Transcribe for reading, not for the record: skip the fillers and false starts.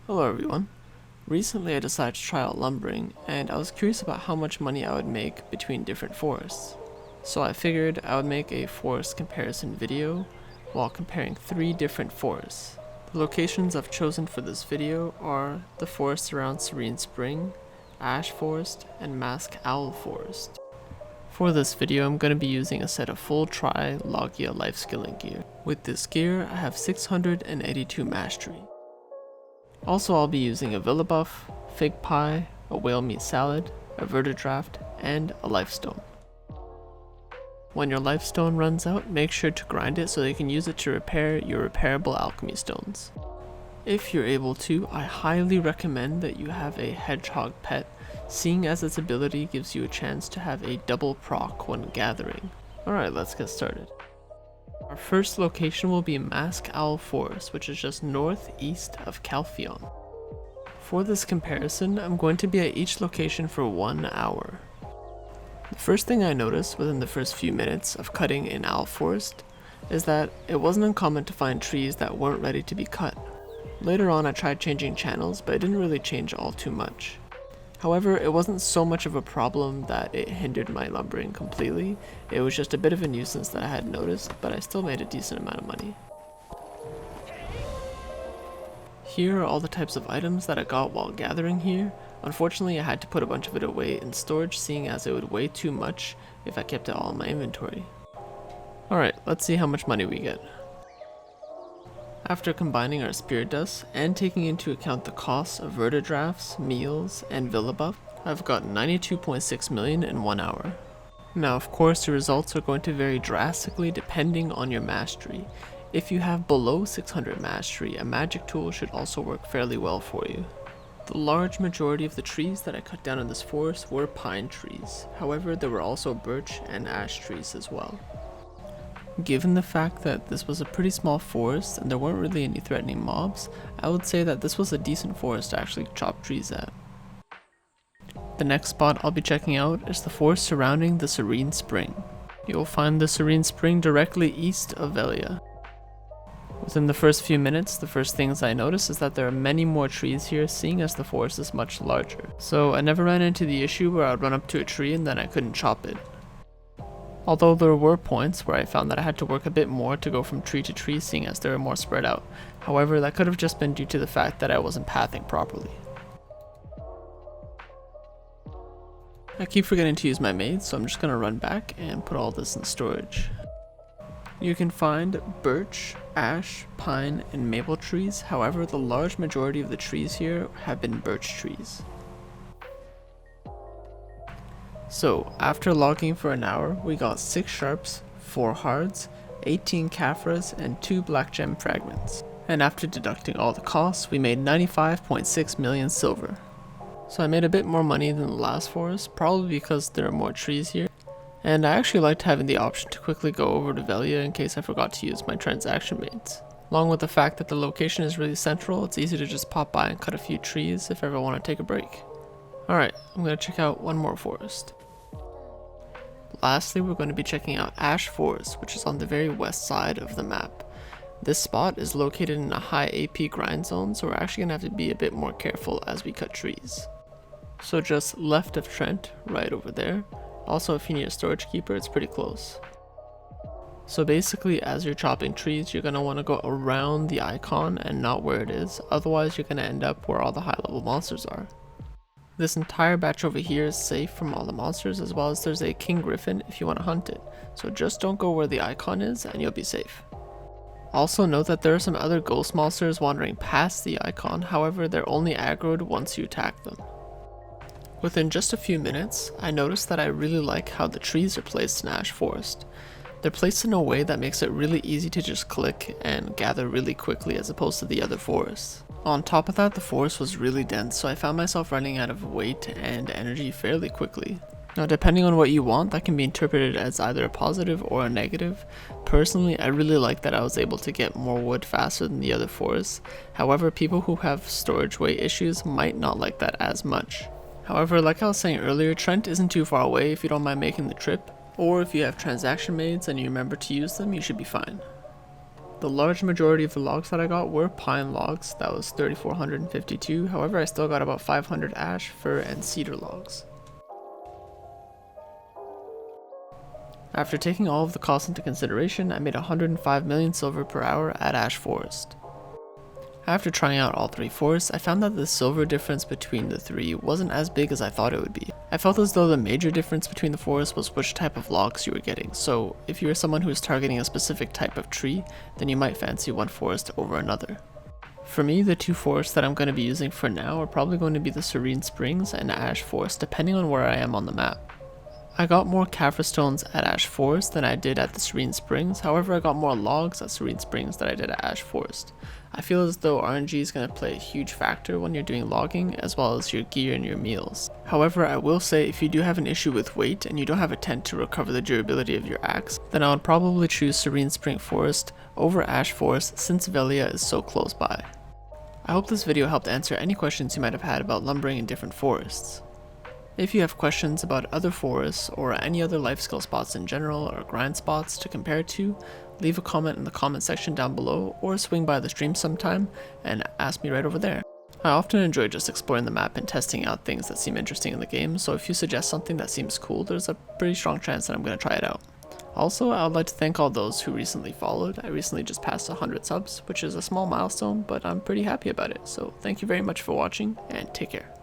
Hello everyone. Recently I decided to try out lumbering, and I was curious about how much money I would make between different forests. So I figured I would make a forest comparison video while comparing 3 different forests. The locations I've chosen for this video are the forests around Serene Spring, Ash Forest, and Mask Owl Forest. For this video I'm going to be using a set of full tri-Logia life skilling gear. With this gear I have 682 mastery. Also, I'll be using a Villa Buff, Fig Pie, a Whale Meat Salad, a Vertidraft, and a Lifestone. When your Lifestone runs out, make sure to grind it so you can use it to repair your repairable alchemy stones. If you're able to, I highly recommend that you have a Hedgehog pet, seeing as its ability gives you a chance to have a double proc when gathering. Alright, let's get started. Our first location will be Mask Owl Forest, which is just northeast of Calpheon. For this comparison, I'm going to be at each location for 1 hour. The first thing I noticed within the first few minutes of cutting in Owl Forest is that it wasn't uncommon to find trees that weren't ready to be cut. Later on I tried changing channels, but it didn't really change all too much. However, it wasn't so much of a problem that it hindered my lumbering completely. It was just a bit of a nuisance that I had noticed, but I still made a decent amount of money. Here are all the types of items that I got while gathering here. Unfortunately, I had to put a bunch of it away in storage, seeing as it would weigh too much if I kept it all in my inventory. Alright, let's see how much money we get. After combining our spirit dust and taking into account the costs of vertidrafts, meals, and villa buff, I've got 92.6 million in 1 hour. Now of course the results are going to vary drastically depending on your mastery. If you have below 600 mastery, a magic tool should also work fairly well for you. The large majority of the trees that I cut down in this forest were pine trees, however there were also birch and ash trees as well. Given the fact that this was a pretty small forest and there weren't really any threatening mobs, I would say that this was a decent forest to actually chop trees at. The next spot I'll be checking out is the forest surrounding the Serene Spring. You'll find the Serene Spring directly east of Velia. Within the first few minutes, the first things I noticed is that there are many more trees here, seeing as the forest is much larger. So I never ran into the issue where I'd run up to a tree and then I couldn't chop it. Although there were points where I found that I had to work a bit more to go from tree to tree, seeing as they were more spread out. However, that could have just been due to the fact that I wasn't pathing properly. I keep forgetting to use my maize, so I'm just going to run back and put all this in storage. You can find birch, ash, pine, and maple trees, however the large majority of the trees here have been birch trees. So, after logging for an hour, we got 6 sharps, 4 hards, 18 caphras, and 2 black gem fragments. And after deducting all the costs, we made 95.6 million silver. So I made a bit more money than the last forest, probably because there are more trees here. And I actually liked having the option to quickly go over to Velia in case I forgot to use my transaction mates. Along with the fact that the location is really central, it's easy to just pop by and cut a few trees if I ever want to take a break. Alright, I'm going to check out one more forest. Lastly, we're going to be checking out Ash Forest, which is on the very west side of the map. This spot is located in a high AP grind zone, so we're actually going to have to be a bit more careful as we cut trees. So just left of Trent, right over there. Also, if you need a storage keeper, it's pretty close. So basically, as you're chopping trees, you're going to want to go around the icon and not where it is, otherwise you're going to end up where all the high level monsters are. This entire batch over here is safe from all the monsters, as well as there's a king griffin if you want to hunt it, so just don't go where the icon is and you'll be safe. Also note that there are some other ghost monsters wandering past the icon, however they're only aggroed once you attack them. Within just a few minutes, I noticed that I really like how the trees are placed in Ash Forest. They're placed in a way that makes it really easy to just click and gather really quickly as opposed to the other forests. On top of that, the forest was really dense, so I found myself running out of weight and energy fairly quickly. Now depending on what you want, that can be interpreted as either a positive or a negative. Personally, I really like that I was able to get more wood faster than the other forests. However, people who have storage weight issues might not like that as much. However, like I was saying earlier, Trent isn't too far away if you don't mind making the trip, or if you have transaction maids and you remember to use them, you should be fine. The large majority of the logs that I got were pine logs, that was 3,452, however I still got about 500 ash, fir, and cedar logs. After taking all of the costs into consideration, I made 105 million silver per hour at Ash Forest. After trying out all three forests, I found that the silver difference between the three wasn't as big as I thought it would be. I felt as though the major difference between the forests was which type of logs you were getting, so if you are someone who is targeting a specific type of tree, then you might fancy one forest over another. For me, the two forests that I'm going to be using for now are probably going to be the Serene Springs and Ash Forest, depending on where I am on the map. I got more Kaffir stones at Ash Forest than I did at the Serene Springs, however I got more logs at Serene Springs than I did at Ash Forest. I feel as though RNG is going to play a huge factor when you're doing logging, as well as your gear and your meals. However, I will say if you do have an issue with weight and you don't have a tent to recover the durability of your axe, then I would probably choose Serene Spring Forest over Ash Forest since Velia is so close by. I hope this video helped answer any questions you might have had about lumbering in different forests. If you have questions about other forests or any other life skill spots in general or grind spots to compare to, leave a comment in the comment section down below or swing by the stream sometime and ask me right over there. I often enjoy just exploring the map and testing out things that seem interesting in the game, so if you suggest something that seems cool, there's a pretty strong chance that I'm going to try it out. Also, I would like to thank all those who recently followed. I recently just passed 100 subs, which is a small milestone, but I'm pretty happy about it, so thank you very much for watching and take care.